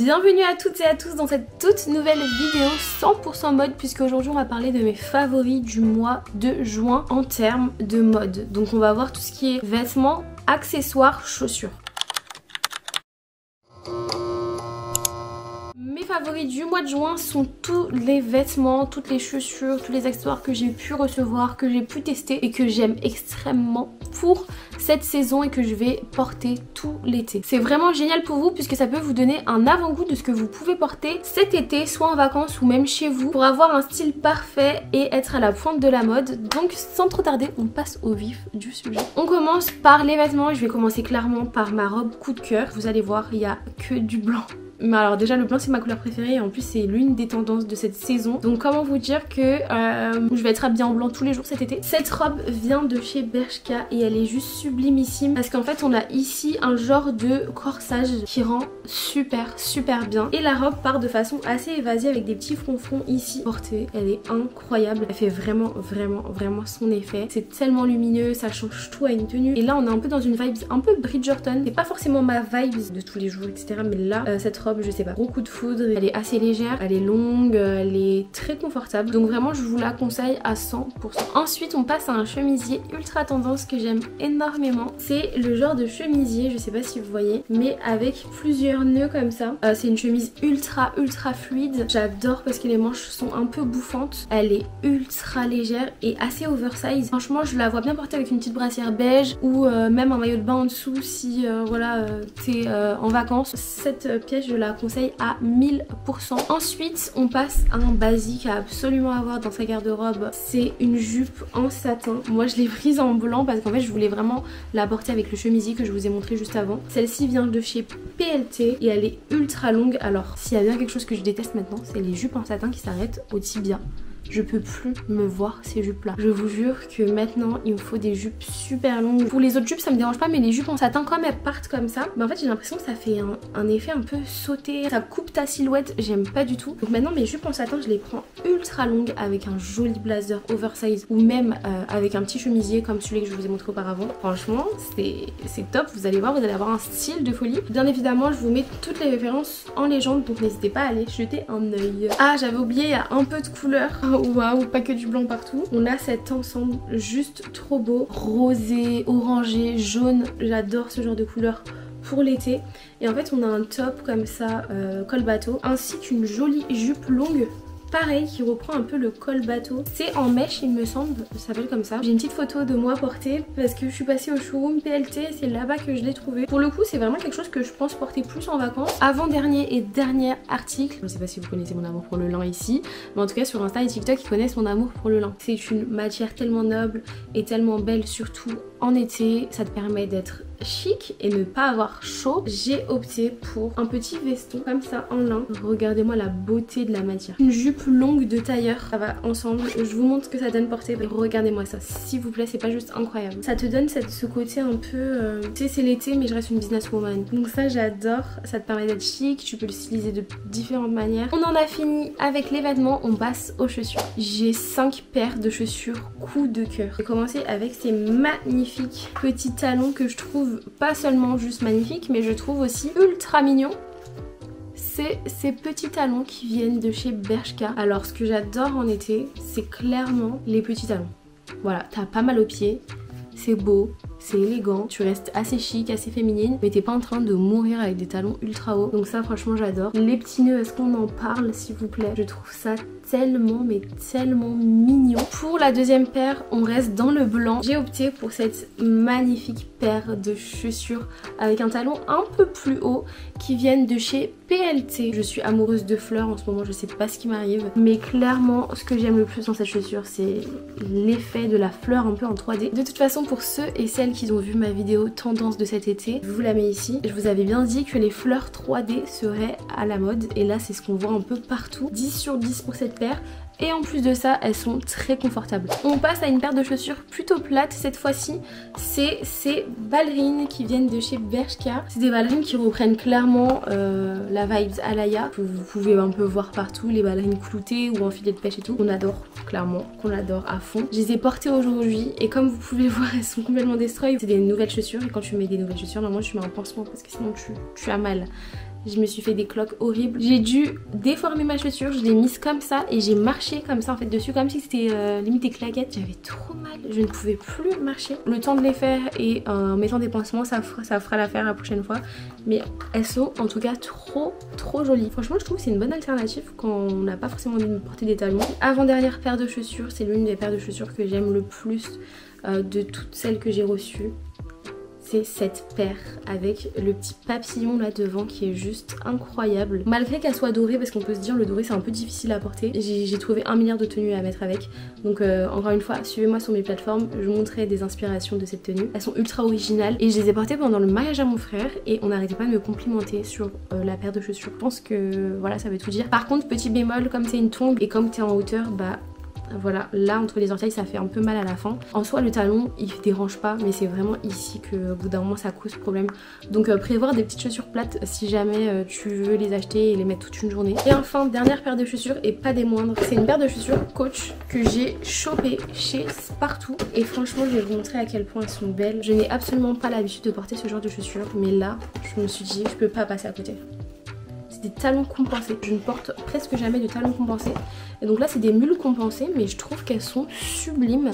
Bienvenue à toutes et à tous dans cette toute nouvelle vidéo 100% mode, puisque aujourd'hui on va parler de mes favoris du mois de juin en termes de mode. Donc on va voir tout ce qui est vêtements, accessoires, chaussures. Mes favoris du mois de juin sont tous les vêtements, toutes les chaussures, tous les accessoires que j'ai pu recevoir, que j'ai pu tester et que j'aime extrêmement pour cette saison et que je vais porter tout l'été. C'est vraiment génial pour vous puisque ça peut vous donner un avant-goût de ce que vous pouvez porter cet été, soit en vacances ou même chez vous, pour avoir un style parfait et être à la pointe de la mode. Donc sans trop tarder, on passe au vif du sujet. On commence par les vêtements. Je vais commencer clairement par ma robe coup de cœur. Vous allez voir, il n'y a que du blanc. Mais alors déjà le blanc c'est ma couleur préférée et en plus c'est l'une des tendances de cette saison. Donc comment vous dire que je vais être habillée en blanc tous les jours cet été. Cette robe vient de chez Bershka et elle est juste sublimissime parce qu'en fait on a ici un genre de corsage qui rend super bien. Et la robe part de façon assez évasée avec des petits fronfons ici. Portée, elle est incroyable. Elle fait vraiment son effet. C'est tellement lumineux, ça change tout à une tenue. Et là on est un peu dans une vibe un peu Bridgerton. C'est pas forcément ma vibe de tous les jours etc. Mais là cette robe je sais pas, gros coup de foudre, elle est assez légère, elle est longue, elle est très confortable, donc vraiment je vous la conseille à 100%. Ensuite on passe à un chemisier ultra tendance que j'aime énormément. C'est le genre de chemisier, je sais pas si vous voyez, mais avec plusieurs nœuds comme ça. C'est une chemise ultra fluide, j'adore parce que les manches sont un peu bouffantes, elle est ultra légère et assez oversize. Franchement je la vois bien porter avec une petite brassière beige ou même un maillot de bain en dessous si voilà t'es en vacances. Cette pièce je la conseille à 1000%. Ensuite on passe à un basique à absolument avoir dans sa garde-robe. C'est une jupe en satin. Moi je l'ai prise en blanc parce qu'en fait je voulais vraiment la porter avec le chemisier que je vous ai montré juste avant. Celle-ci vient de chez PLT et elle est ultra longue. Alors s'il y a bien quelque chose que je déteste maintenant, c'est les jupes en satin qui s'arrêtent au tibia. Je peux plus me voir ces jupes là. Je vous jure que maintenant il me faut des jupes super longues. Pour les autres jupes ça me dérange pas, mais les jupes en satin comme elles partent comme ça, en fait j'ai l'impression que ça fait un effet un peu sauté. Ça coupe ta silhouette, j'aime pas du tout. Donc maintenant mes jupes en satin je les prends ultra longues avec un joli blazer oversize ou même avec un petit chemisier comme celui que je vous ai montré auparavant. Franchement c'est top, vous allez voir, vous allez avoir un style de folie. Bien évidemment je vous mets toutes les références en légende, donc n'hésitez pas à aller jeter un œil. Ah j'avais oublié, il y a un peu de couleur. Waouh, pas que du blanc partout. On a cet ensemble juste trop beau, rosé, orangé, jaune. J'adore ce genre de couleur pour l'été. Et en fait on a un top comme ça, col bateau, ainsi qu'une jolie jupe longue. Pareil, qui reprend un peu le col bateau. C'est en mèche il me semble, ça s'appelle comme ça. J'ai une petite photo de moi portée parce que je suis passée au showroom PLT, c'est là-bas que je l'ai trouvé. Pour le coup c'est vraiment quelque chose que je pense porter plus en vacances. Avant-dernier et dernier article, je ne sais pas si vous connaissez mon amour pour le lin ici, mais en tout cas sur Insta et TikTok ils connaissent mon amour pour le lin. C'est une matière tellement noble et tellement belle, surtout en été. Ça te permet d'être chic et ne pas avoir chaud. J'ai opté pour un petit veston comme ça en lin. Regardez-moi la beauté de la matière. Une jupe longue de tailleur, ça va ensemble. Je vous montre ce que ça donne porter. Regardez-moi ça, s'il vous plaît, c'est pas juste incroyable. Ça te donne ce côté un peu... tu sais, c'est l'été mais je reste une businesswoman. Donc ça j'adore, ça te permet d'être chic, tu peux le styliser de différentes manières. On en a fini avec les vêtements, on passe aux chaussures. J'ai 5 paires de chaussures coup de cœur. Je vais commencer avec ces magnifiques petits talons que je trouve pas seulement juste magnifiques, mais je trouve aussi ultra mignons. C'est ces petits talons qui viennent de chez Bershka. Alors ce que j'adore en été, c'est clairement les petits talons. Voilà, t'as pas mal aux pieds, c'est beau, c'est élégant, tu restes assez chic, assez féminine, mais t'es pas en train de mourir avec des talons ultra hauts. Donc ça franchement j'adore. Les petits nœuds, est-ce qu'on en parle s'il vous plaît? Je trouve ça tellement mais tellement mignon. Pour la deuxième paire on reste dans le blanc. J'ai opté pour cette magnifique paire de chaussures avec un talon un peu plus haut qui viennent de chez PLT. Je suis amoureuse de fleurs en ce moment, je sais pas ce qui m'arrive, mais clairement ce que j'aime le plus dans cette chaussure c'est l'effet de la fleur un peu en 3D. De toute façon pour ceux et celles qui ont vu ma vidéo tendance de cet été, je vous la mets ici. Je vous avais bien dit que les fleurs 3D seraient à la mode et là c'est ce qu'on voit un peu partout. 10 sur 10 pour cette paire. Et en plus de ça, elles sont très confortables. On passe à une paire de chaussures plutôt plates cette fois-ci. C'est ces ballerines qui viennent de chez Bershka. C'est des ballerines qui reprennent clairement la vibes Alaya. Vous pouvez un peu voir partout les ballerines cloutées ou en filet de pêche et tout. On adore, clairement, qu'on adore à fond. Je les ai portées aujourd'hui et comme vous pouvez voir, elles sont complètement destroy. C'est des nouvelles chaussures et quand tu mets des nouvelles chaussures, normalement tu mets un pansement parce que sinon tu as mal. je me suis fait des cloques horribles. J'ai dû déformer ma chaussure, je l'ai mise comme ça et j'ai marché comme ça en fait dessus, comme si c'était limite des claquettes. J'avais trop mal, je ne pouvais plus marcher. Le temps de les faire et en mettant des pansements, ça fera l'affaire la prochaine fois. Mais elles sont en tout cas trop jolies. Franchement, je trouve que c'est une bonne alternative quand on n'a pas forcément envie de porter des talons. Avant-dernière paire de chaussures, c'est l'une des paires de chaussures que j'aime le plus de toutes celles que j'ai reçues. C'est cette paire avec le petit papillon là devant qui est juste incroyable. Malgré qu'elle soit dorée, parce qu'on peut se dire le doré c'est un peu difficile à porter, j'ai trouvé 1 milliard de tenues à mettre avec. Donc encore une fois, suivez-moi sur mes plateformes, je vous montrerai des inspirations de cette tenue. Elles sont ultra originales et je les ai portées pendant le mariage à mon frère et on n'arrêtait pas de me complimenter sur la paire de chaussures. Je pense que voilà, ça veut tout dire. Par contre, petit bémol, comme c'est une tongue et comme t'es en hauteur, bah voilà, là entre les orteils ça fait un peu mal à la fin. En soi le talon il dérange pas, mais c'est vraiment ici que au bout d'un moment ça cause problème. Donc prévoir des petites chaussures plates si jamais tu veux les acheter et les mettre toute une journée. Et enfin, dernière paire de chaussures et pas des moindres, c'est une paire de chaussures Coach que j'ai chopée chez Spartoo. Et franchement je vais vous montrer à quel point elles sont belles. Je n'ai absolument pas l'habitude de porter ce genre de chaussures, mais là je me suis dit je peux pas passer à côté. Des talons compensés. Je ne porte presque jamais de talons compensés. Et donc là c'est des mules compensées, mais je trouve qu'elles sont sublimes.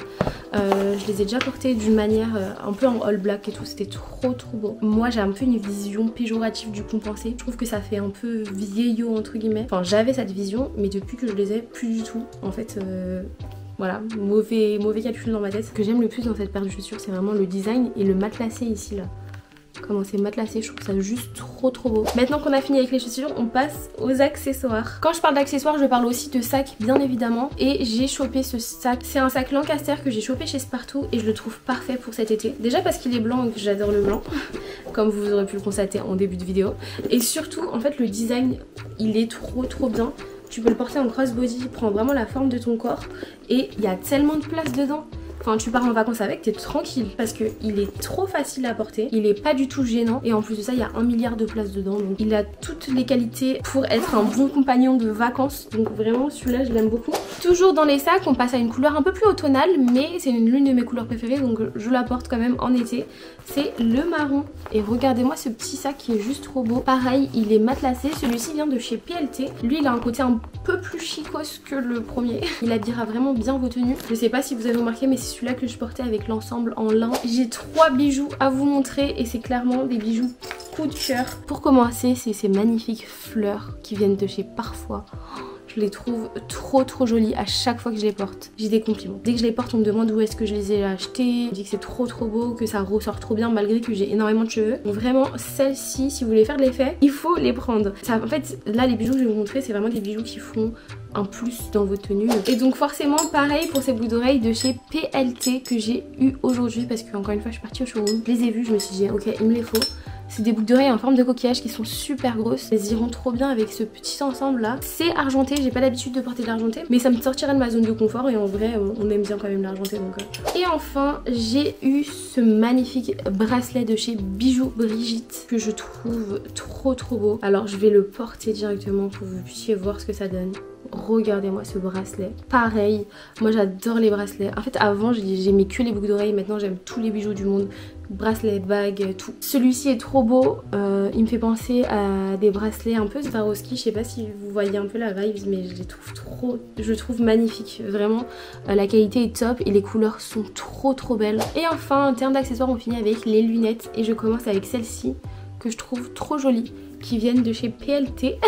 Je les ai déjà portées d'une manière un peu en all black et tout, c'était trop beau. Moi j'ai un peu une vision péjorative du compensé. Je trouve que ça fait un peu vieillot entre guillemets. Enfin j'avais cette vision, mais depuis que je les ai plus du tout. En fait voilà, mauvais calcul dans ma tête. Ce que j'aime le plus dans cette paire de chaussures, c'est vraiment le design et le matelassé ici là. Comment c'est matelassé, je trouve ça juste trop beau. Maintenant qu'on a fini avec les chaussures, on passe aux accessoires. Quand je parle d'accessoires, je parle aussi de sacs bien évidemment. Et j'ai chopé ce sac. C'est un sac Lancaster que j'ai chopé chez Spartoo et je le trouve parfait pour cet été. Déjà parce qu'il est blanc et que j'adore le blanc, comme vous aurez pu le constater en début de vidéo. Et surtout, en fait, le design, il est trop bien. Tu peux le porter en crossbody, il prend vraiment la forme de ton corps et il y a tellement de place dedans. Enfin tu pars en vacances avec, t'es tranquille parce qu'il est trop facile à porter, il est pas du tout gênant et en plus de ça il y a 1 milliard de places dedans, donc il a toutes les qualités pour être un bon compagnon de vacances. Donc vraiment celui-là je l'aime beaucoup. Toujours dans les sacs on passe à une couleur un peu plus automnale, mais c'est l'une de mes couleurs préférées donc je la porte quand même en été. C'est le marron et regardez-moi ce petit sac qui est juste trop beau. Pareil il est matelassé, celui-ci vient de chez PLT. Lui il a un côté un peu plus chicos que le premier. Il habillera vraiment bien vos tenues. Je sais pas si vous avez remarqué mais c'est celui-là que je portais avec l'ensemble en lin. J'ai 3 bijoux à vous montrer et c'est clairement des bijoux coup de cœur. Pour commencer, c'est ces magnifiques fleurs qui viennent de chez Parfois. Je les trouve trop jolies à chaque fois que je les porte. J'ai des compliments. Dès que je les porte, on me demande où est-ce que je les ai achetées. On dit que c'est trop beau, que ça ressort trop bien malgré que j'ai énormément de cheveux. Donc vraiment, celles-ci, si vous voulez faire de l'effet, il faut les prendre. Ça, en fait, là, les bijoux que je vais vous montrer, c'est vraiment des bijoux qui font un plus dans vos tenues. Et donc forcément, pareil pour ces boucles d'oreilles de chez PLT que j'ai eu aujourd'hui parce que encore une fois, je suis partie au showroom. Je les ai vus, je me suis dit, ok, il me les faut. C'est des boucles d'oreilles en forme de coquillage qui sont super grosses. Elles iront trop bien avec ce petit ensemble là. C'est argenté, j'ai pas l'habitude de porter de l'argenté, mais ça me sortirait de ma zone de confort et en vrai on aime bien quand même l'argenté donc. Et enfin j'ai eu ce magnifique bracelet de chez Bijoux Brigitte que je trouve trop beau. Alors je vais le porter directement pour que vous puissiez voir ce que ça donne. Regardez-moi ce bracelet. Pareil, moi j'adore les bracelets. En fait avant j'aimais que les boucles d'oreilles, maintenant j'aime tous les bijoux du monde. Bracelet, bague, tout. Celui-ci est trop beau, il me fait penser à des bracelets un peu Swarovski, je sais pas si vous voyez un peu la vibe, mais je les trouve je trouve magnifiques, vraiment la qualité est top et les couleurs sont trop belles. Et enfin en termes d'accessoires on finit avec les lunettes et je commence avec celle-ci que je trouve trop jolie, qui viennent de chez PLT.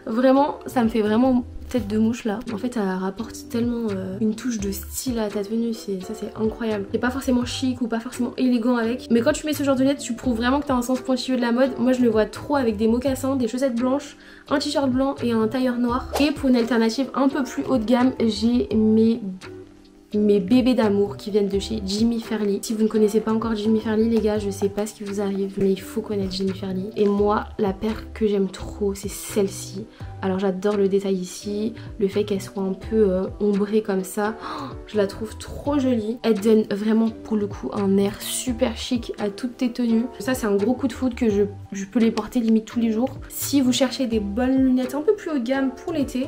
Vraiment ça me fait vraiment tête de mouche là. En fait ça rapporte tellement une touche de style à ta tenue, ça c'est incroyable. C'est pas forcément chic ou pas forcément élégant avec, mais quand tu mets ce genre de lunettes tu prouves vraiment que t'as un sens pointilleux de la mode. Moi je le vois trop avec des mocassins, des chaussettes blanches, un t-shirt blanc et un tailleur noir. Et pour une alternative un peu plus haut de gamme, j'ai mes bébés d'amour qui viennent de chez Jimmy Fairly. Si vous ne connaissez pas encore Jimmy Fairly les gars, je sais pas ce qui vous arrive mais il faut connaître Jimmy Fairly. Et moi la paire que j'aime trop c'est celle-ci. Alors j'adore le détail ici, le fait qu'elle soit un peu ombrée comme ça, je la trouve trop jolie. Elle donne vraiment pour le coup un air super chic à toutes tes tenues. Ça c'est un gros coup de foudre que je peux les porter limite tous les jours. Si vous cherchez des bonnes lunettes un peu plus haut de gamme pour l'été,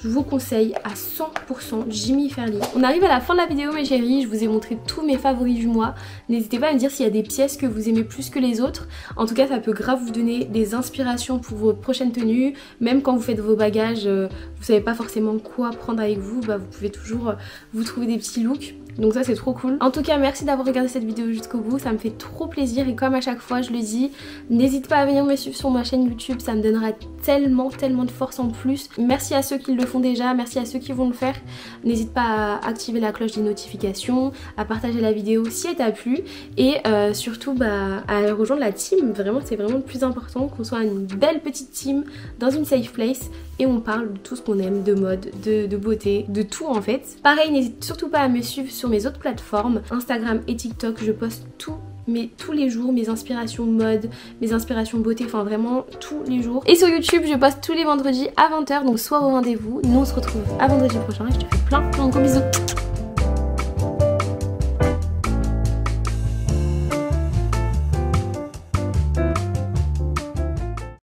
je vous conseille à 100% Jimmy Fairly. On arrive à la fin de la vidéo mes chéris, je vous ai montré tous mes favoris du mois. N'hésitez pas à me dire s'il y a des pièces que vous aimez plus que les autres. En tout cas ça peut grave vous donner des inspirations pour vos prochaines tenues. Même quand vous faites vos bagages, vous savez pas forcément quoi prendre avec vous, bah vous pouvez toujours vous trouver des petits looks. Donc ça c'est trop cool. En tout cas merci d'avoir regardé cette vidéo jusqu'au bout, ça me fait trop plaisir et comme à chaque fois je le dis, n'hésite pas à venir me suivre sur ma chaîne YouTube, ça me donnera tellement de force en plus. Merci à ceux qui le font déjà, merci à ceux qui vont le faire. N'hésite pas à activer la cloche des notifications, à partager la vidéo si elle t'a plu et surtout à rejoindre la team. Vraiment c'est vraiment le plus important, qu'on soit une belle petite team dans une safe place et on parle de tout ce qu'on aime, de mode, de beauté, de tout en fait. Pareil, n'hésite surtout pas à me suivre sur mes autres plateformes, Instagram et TikTok, je poste tous les jours mes inspirations mode, mes inspirations beauté, enfin vraiment tous les jours. Et sur YouTube je poste tous les vendredis à 20h, donc sois au rendez-vous. Nous on se retrouve à vendredi prochain et je te fais plein de gros bisous.